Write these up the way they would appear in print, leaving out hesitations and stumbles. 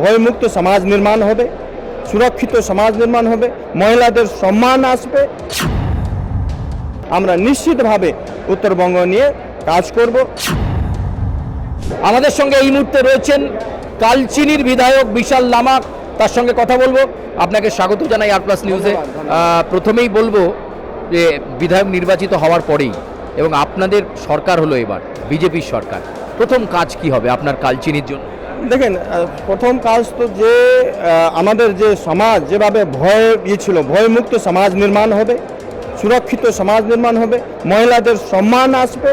ভয়মুক্ত সমাজ নির্মাণ হবে, সুরক্ষিত সমাজ নির্মাণ হবে, মহিলাদের সম্মান আসবে। আমরা নিশ্চিতভাবে উত্তরবঙ্গ নিয়ে কাজ করব। আমাদের সঙ্গে এই মুহূর্তে রয়েছেন কালচিনির বিধায়ক বিশাল লামা, তার সঙ্গে কথা বলবো। আপনাকে স্বাগত জানাই আর প্লাস নিউজে। প্রথমেই বলবো যে বিধায়ক নির্বাচিত হওয়ার পরেই এবং আপনাদের সরকার হলো এবার বিজেপির সরকার, প্রথম কাজ কি হবে আপনার কালচিনির জন্য? দেখেন, প্রথম কাজ তো যে আমাদের যে সমাজ যেভাবে ছিল, ভয়মুক্ত সমাজ নির্মাণ হবে, সুরক্ষিত সমাজ নির্মাণ হবে, মহিলাদের সম্মান আসবে।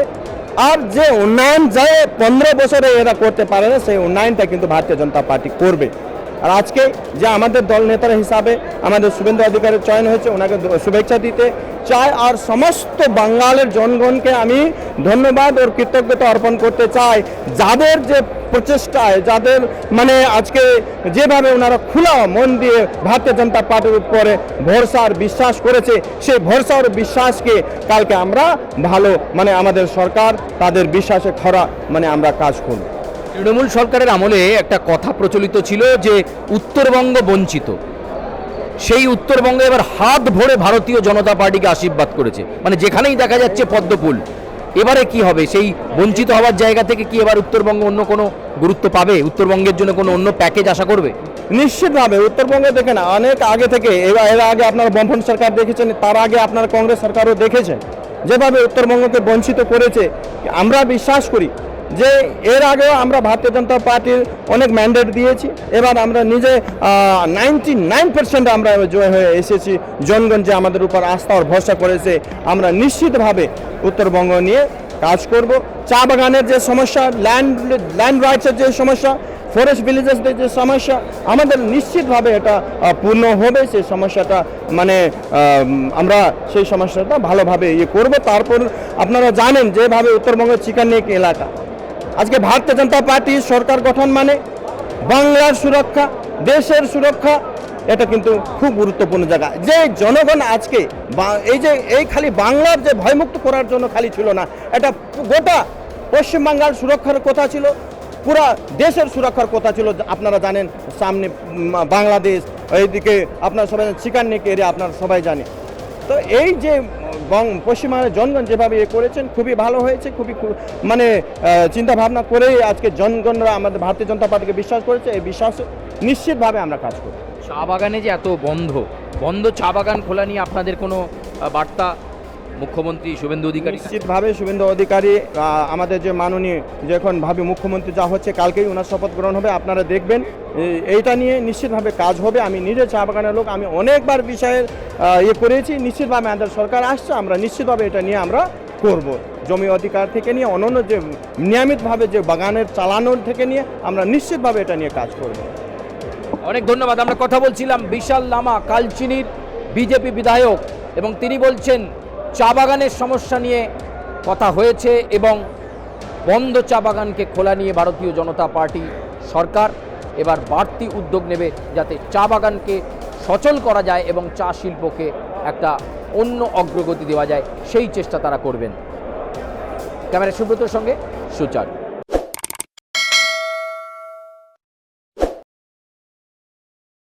আর যে উন্নয়ন যে 15 বছরে এরা করতে পারে না, সেই উন্নয়নটা কিন্তু ভারতীয় জনতা পার্টি করবে। আর আজকে যে আমাদের দল নেতারা হিসাবে আমাদের শুভেন্দু অধিকারীর চয়ন হয়েছে, ওনাকে শুভেচ্ছা দিতে চাই। আর সমস্ত বাঙালির জনগণকে আমি ধন্যবাদ ও কৃতজ্ঞতা অর্পণ করতে চাই, যাদের যে প্রচেষ্টায়, যাদের আজকে যেভাবে ওনারা খোলা মন দিয়ে ভারতীয় জনতা পার্টির উপরে ভরসা আর বিশ্বাস করেছে, সেই ভরসা আর বিশ্বাসকে কালকে আমরা ভালো আমাদের সরকার তাদের বিশ্বাসে খরা আমরা কাজ করব। তৃণমূল সরকারের আমলে একটা কথা প্রচলিত ছিল যে উত্তরবঙ্গ বঞ্চিত, সেই উত্তরবঙ্গে এবার হাত ভরে ভারতীয় জনতা পার্টিকে আশীর্বাদ করেছে, যেখানেই দেখা যাচ্ছে পদ্মফুল। এবারে কি হবে? সেই বঞ্চিত হওয়ার জায়গা থেকে কি এবার উত্তরবঙ্গ অন্য কোনো গুরুত্ব পাবে? উত্তরবঙ্গের জন্য কোনো অন্য প্যাকেজ আশা করবে? নিশ্চিতভাবে উত্তরবঙ্গে দেখেন অনেক আগে থেকে, এর আগে আপনার বামফ্রন্ট সরকার দেখেছেন, তার আগে আপনার কংগ্রেস সরকারও দেখেছেন যেভাবে উত্তরবঙ্গকে বঞ্চিত করেছে। আমরা বিশ্বাস করি যে এর আগেও আমরা ভারতীয় জনতা পার্টির অনেক ম্যান্ডেট দিয়েছি, এবার আমরা নিজে 99% আমরা জয় হয়ে এসেছি। জনগণ যে আমাদের উপর আস্থা ও ভরসা করেছে, আমরা নিশ্চিতভাবে উত্তরবঙ্গ নিয়ে কাজ করব। চা বাগানের যে সমস্যা, ল্যান্ড রাইটসের যে সমস্যা, ফরেস্ট ভিলেজেসদের যে সমস্যা, আমাদের নিশ্চিতভাবে এটা পূর্ণ হবে। সেই সমস্যাটা আমরা সেই সমস্যাটা ভালোভাবে করব। তারপর আপনারা জানেন যেভাবে উত্তরবঙ্গের চিকানিক এলাকা, আজকে ভারতীয় জনতা পার্টি সরকার গঠন বাংলার সুরক্ষা, দেশের সুরক্ষা, এটা কিন্তু খুব গুরুত্বপূর্ণ জায়গা। যে জনগণ আজকে এই খালি বাংলার যে ভয়মুক্ত করার জন্য খালি ছিল না, এটা গোটা পশ্চিমবাংলার সুরক্ষার কথা ছিল, পুরা দেশের সুরক্ষার কথা ছিল। আপনারা জানেন সামনে বাংলাদেশ, এইদিকে আপনারা সবাই চিকানিক এরিয়া আপনারা সবাই জানেন। তো এই যে পশ্চিমবঙ্গের জনগণ যেভাবে করেছেন খুবই ভালো হয়েছে, খুবই চিন্তা ভাবনা করেই আজকে জনগণরা আমাদের ভারতীয় জনতা পার্টিকে বিশ্বাস করেছে। এই বিশ্বাস নিশ্চিতভাবে আমরা কাজ করব। চা বাগানে যে এত বন্ধ চা বাগান খোলা নিয়ে আপনাদের কোনো বার্তা মুখ্যমন্ত্রী শুভেন্দু অধিকারী? নিশ্চিতভাবে শুভেন্দু অধিকারী আমাদের যে মাননীয় যখন ভাবি মুখ্যমন্ত্রী যা হচ্ছে, কালকেই ওনার শপথ গ্রহণ হবে, আপনারা দেখবেন এইটা নিয়ে নিশ্চিতভাবে কাজ হবে। আমি নিজে চা বাগানের লোক, আমি অনেকবার বিষয়ে করেছি। নিশ্চিতভাবে আমাদের সরকার আসছে, আমরা নিশ্চিতভাবে এটা নিয়ে আমরা করব। জমি অধিকার থেকে নিয়ে অন্যান্য যে নিয়মিতভাবে যে বাগানের চালানোর থেকে নিয়ে আমরা নিশ্চিতভাবে এটা নিয়ে কাজ করব। অনেক ধন্যবাদ। আমরা কথা বলছিলাম বিশাল লামা, কালচিনির বিজেপি বিধায়ক, এবং তিনি বলছেন চা বাগানের সমস্যা নিয়ে কথা হয়েছে এবং বন্ধ চা বাগানকে খোলা নিয়ে ভারতীয় জনতা পার্টি সরকার এবার বাড়তি উদ্যোগ নেবে, যাতে চা বাগানকে সচল করা যায় এবং চা শিল্পকে একটা অন্য অগ্রগতি দেওয়া যায়, সেই চেষ্টা তারা করবেন। ক্যামেরা সুব্রতর সঙ্গে সুচার।